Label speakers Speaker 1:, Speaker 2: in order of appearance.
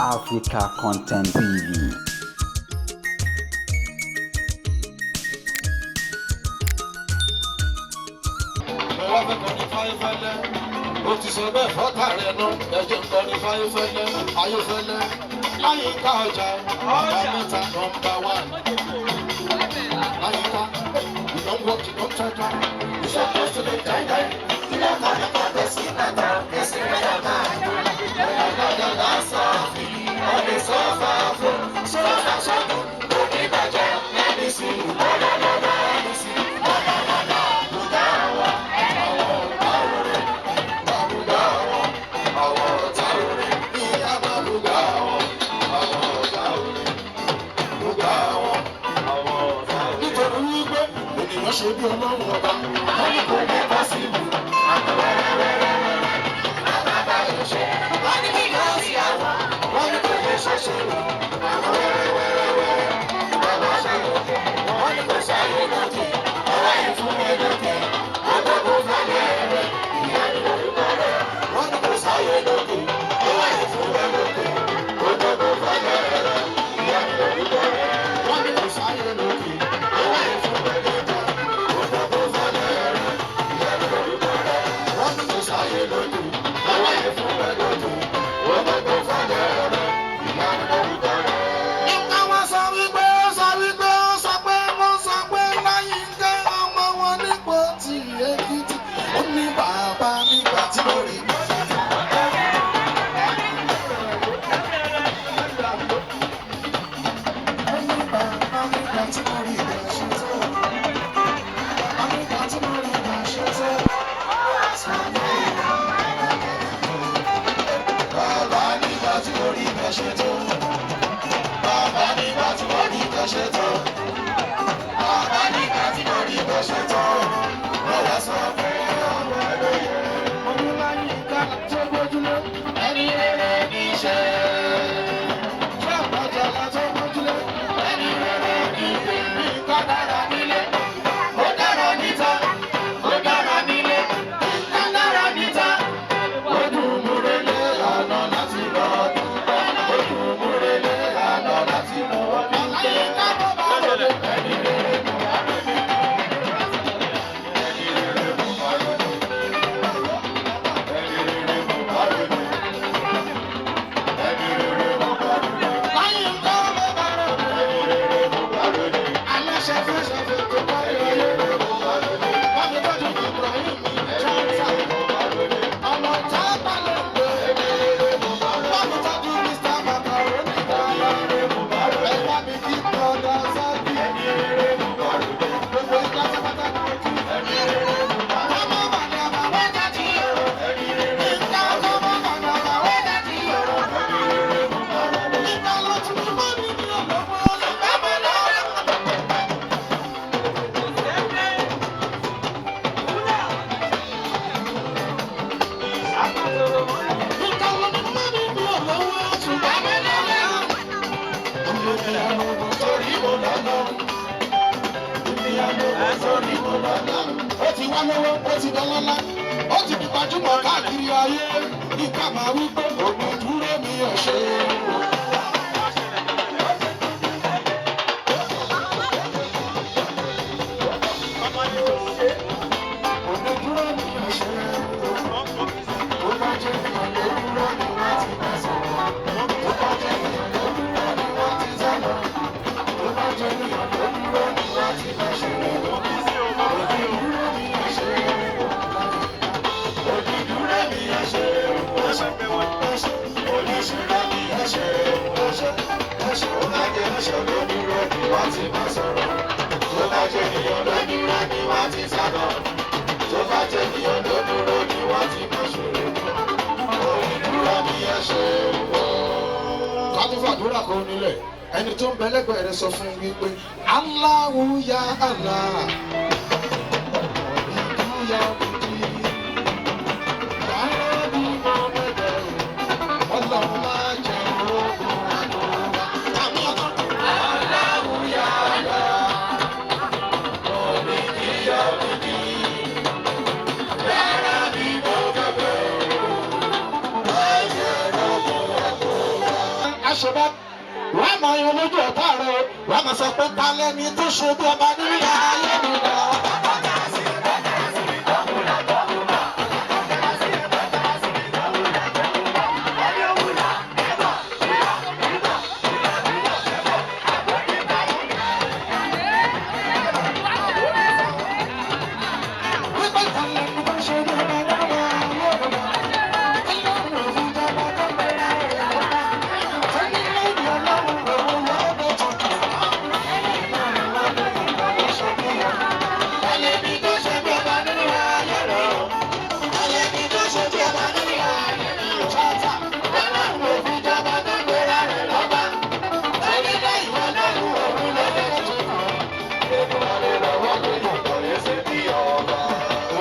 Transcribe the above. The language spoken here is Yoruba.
Speaker 1: Africa Content TV.
Speaker 2: Ó ti sọ bẹ́ẹ̀ fọ́tà rẹ̀ náà ẹ̀jẹ̀ nǹkan ní fáyéfẹ́lẹ́ ayéfẹ́lẹ́ láyìíká ọjà mẹ́ta nọ́mbà wá. Láyìíká ìdánwò kìdán tẹ́tà ìṣàkóso tó lè dáìdáì ilé ẹ̀ka nípa tẹ̀sí mẹ́ta tẹ̀sí mẹ́ta máa ń dùn. Ẹ̀yà lásán fi ọdún sọ́fà fún sọ́fà sọ́dún òní ìbàjẹ́ ẹni sí lọ́dọọdọ ẹni sí lọ́dọọdọ bùdá àwọn ọ̀tá rẹ̀ bàbúdá àwọn ọ̀tá rẹ̀ ìyá bàbúdá àwọn ọ̀tá rẹ̀ bùdá àwọn ọ̀tá rẹ̀. Nítorí wípé ènìyàn ṣe bí ọlọ́run ọba wọ́n ní kò ní bá sí ìlú àgbà wẹ́rẹ́wẹ́rẹ́wẹ́rẹ́ àbábá yóò ṣe wọ́n ní kí yóò sí àwọn wọ́n ní kò ní ṣẹ̀ṣẹ̀ rò àgbà wẹ́rẹ́wẹ́rẹ́wẹ́rẹ́ bàbá ṣe lòdì wọ́n ní kò sáyé lòdì ọ̀rọ̀ yìí fún mi lòdì gbogbo fẹ́lẹ́ rẹ̀ ìyá ni orúkọ rẹ̀ wọ́n ní kò sáyé lòdì ọ̀rọ̀ yìí fún mi lòdì gbogbo fẹ́lẹ́ rẹ̀ ìyá ni orúkọ rẹ̀ wọ́n ní kò sáyé lòdì ọ̀rọ̀ yìí fún mi lòdì gbogbo fẹ́lẹ́ rẹ̀ ìyá ni orúkọ rẹ̀ wọ́n ní kò sáyé lòdì ọ̀rọ̀ yìí fún mi lòdì gbogbo fẹ́lẹ́ rẹ̀ ìyá ni orúkọ rẹ̀. Nígbà wọn sọ wípé Láyínká ọmọ wọn nípò tí Èkìtì ó ní bàbá nígbà tí mo rí. Ó ní bàbá nígbà tí mo rí ìgbà ṣe tó. Bàbá nígbà tí mo rí ìgbà ṣe tó. Bàbá nígbà tí mo rí ìgbà ṣe tó. Bàbá nígbà tí mo rí ìgbà ṣe tó. Bàbá nígbà tí mo rí bó ṣe tó, wọ́n wá sọ pé ọmọ ẹlòyè. Ọdún Láyínká tó gbójúlé, ẹni rere ní í ṣe. Ṣé àgbàjọba tó gbójúlé, ẹni rere ní í ṣe. Nǹkan dára nílé, ó dára níta, ó dára nílé, nǹkan dára níta. Ó dùn múrelé àná láti lọ dúpẹ́. Ó dùn múrelé àná láti lọ dúpẹ́. Láyínká tó bá wọlé, ẹni rere. Ó ti wá lọ́wọ́, ó ti dọ́lọ́lá, ó ti di gbajúmọ̀ káàkiri ayé. Nígbà máa wí pé ògùn dúró mi ò ṣe é. Ògùn dúró mi ò ṣe é. Tó bá jẹ́ ènìyàn ló dúró ni wọ́n ti bá sọ̀rọ̀. Tó bá jẹ́ ènìyàn ló dúró ni wọ́n ti sọ̀rọ̀. Tó bá jẹ́ ènìyàn ló dúró ni wọ́n ti bá ṣeré. Kádùfàdúrà kan nílẹ̀ ẹni tó ń bẹ lẹ́gbẹ̀ẹ́ rẹ sọ fún mi pé Allahu ya Allah. àṣebá wàá máa yan lójú ọ̀tá rẹ o wàá máa sọ pé ta lẹ́ni tó ṣe bí ọba nínú ayé mi náà.